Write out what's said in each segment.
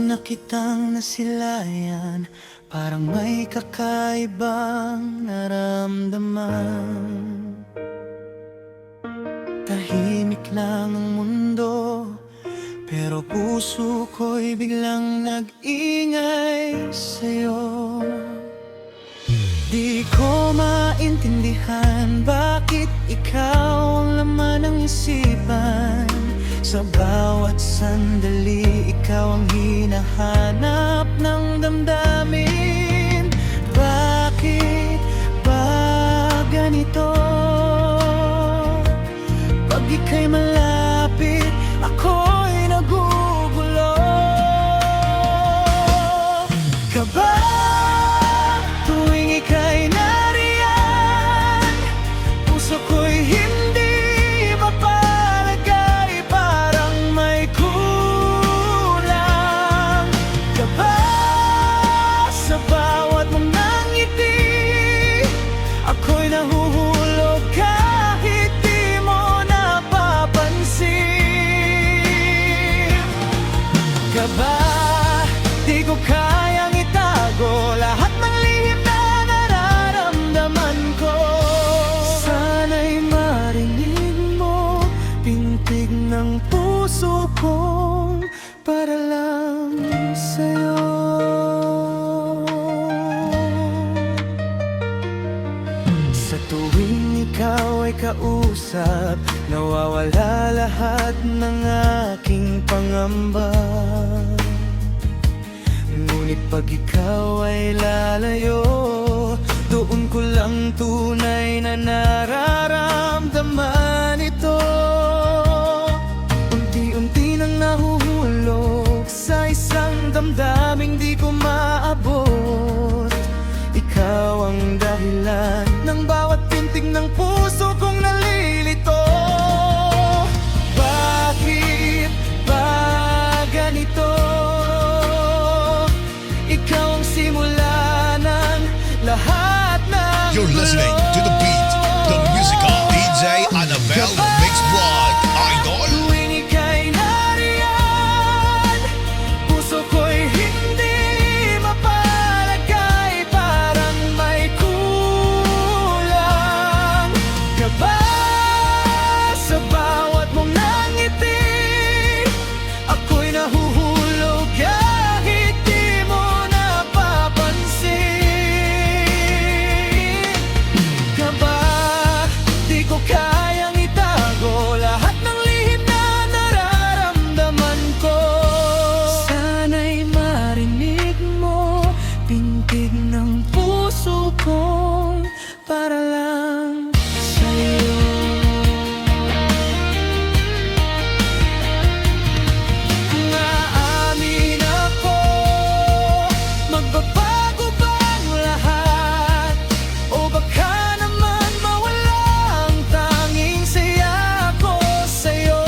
una kitang nasilayan, parang may kakaibang naramdaman. Tahimik lang ang mundo, pero puso ko'y biglang nag-ingay sa'yo. Di ko maintindihan bakit ikaw ang laman ng isipan. Sa bawat sandali, ikaw ang hinahanap ng damdamin. Bakit ba ganito? Pag ika'y malapit, ako'y nagugulo. Kaba tuwing ika'y nariyan, puso ko'y hindi mapalagay, parang may kulang. Kaba sa bawat mong ngiti, ako'y nahuhulog kahit di mo napapansin. Kaba di ko kayang itago lahat ng lihim na nararamdaman ko. Sana'y marinig mo, pintig ng puso kong para lang sa'yo. Sa tuwing ikaw ay kausap, nawawala lahat ng aking pangamba. Ngunit pag ikaw ay lalayo, doon ko lang tunay na nararamdaman ito. Unti-unti nang nahuhulog sa isang damdaming di ko maabot. Ikaw ang dahilan ng bawat pintig ng puso kong nalilito. Bakit ba ganito? Ikaw ang simula ng lahat ng You're listening to the beat, the musical DJ Annabelle Mix Vlog Idol. Tuwing ika'y nariyan, puso ko'y hindi mapalagay, parang may kulang. Kaba sa bawat mong ngiti, ako'y nahuhulog kahit di mo napapansin. Kaba di ko kayang itago lahat ng lihim na nararamdaman ko. Sana'y marinig mo, pintig ng puso kong para lang sa'yo. Naamin ako, magbabago ba ang lahat? O baka naman mawala ang tanging saya ko sa'yo.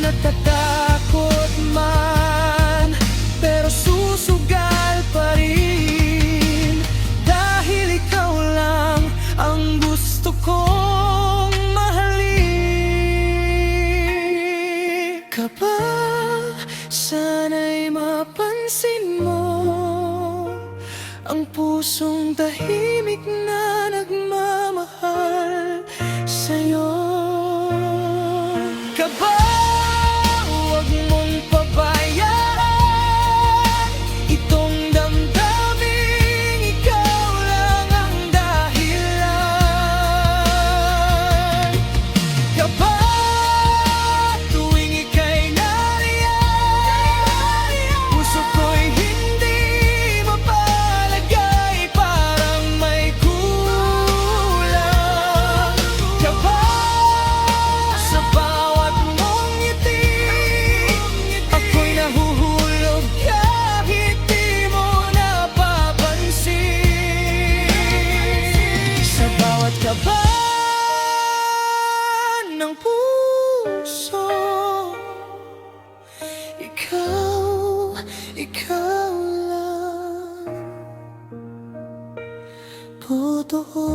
Natatakot man, pero susugal pa rin, dahil ikaw lang ang gusto kong mahalin. Kaba sana'y mapansin mo ang pusong tahimik na nagmamahal sa'yo. Kaba huwag mong pabayaan itong damdaming ikaw lang ang dahilan. Kaba tuwing ika'y nariyan, puso ko'y hindi mapalagay, parang may kulang. Kaba sa bawat mong ngiti, ako'y nahuhulog kahit di mo napapansin. Sa bawat kaba ng puso, ikaw lang totoo.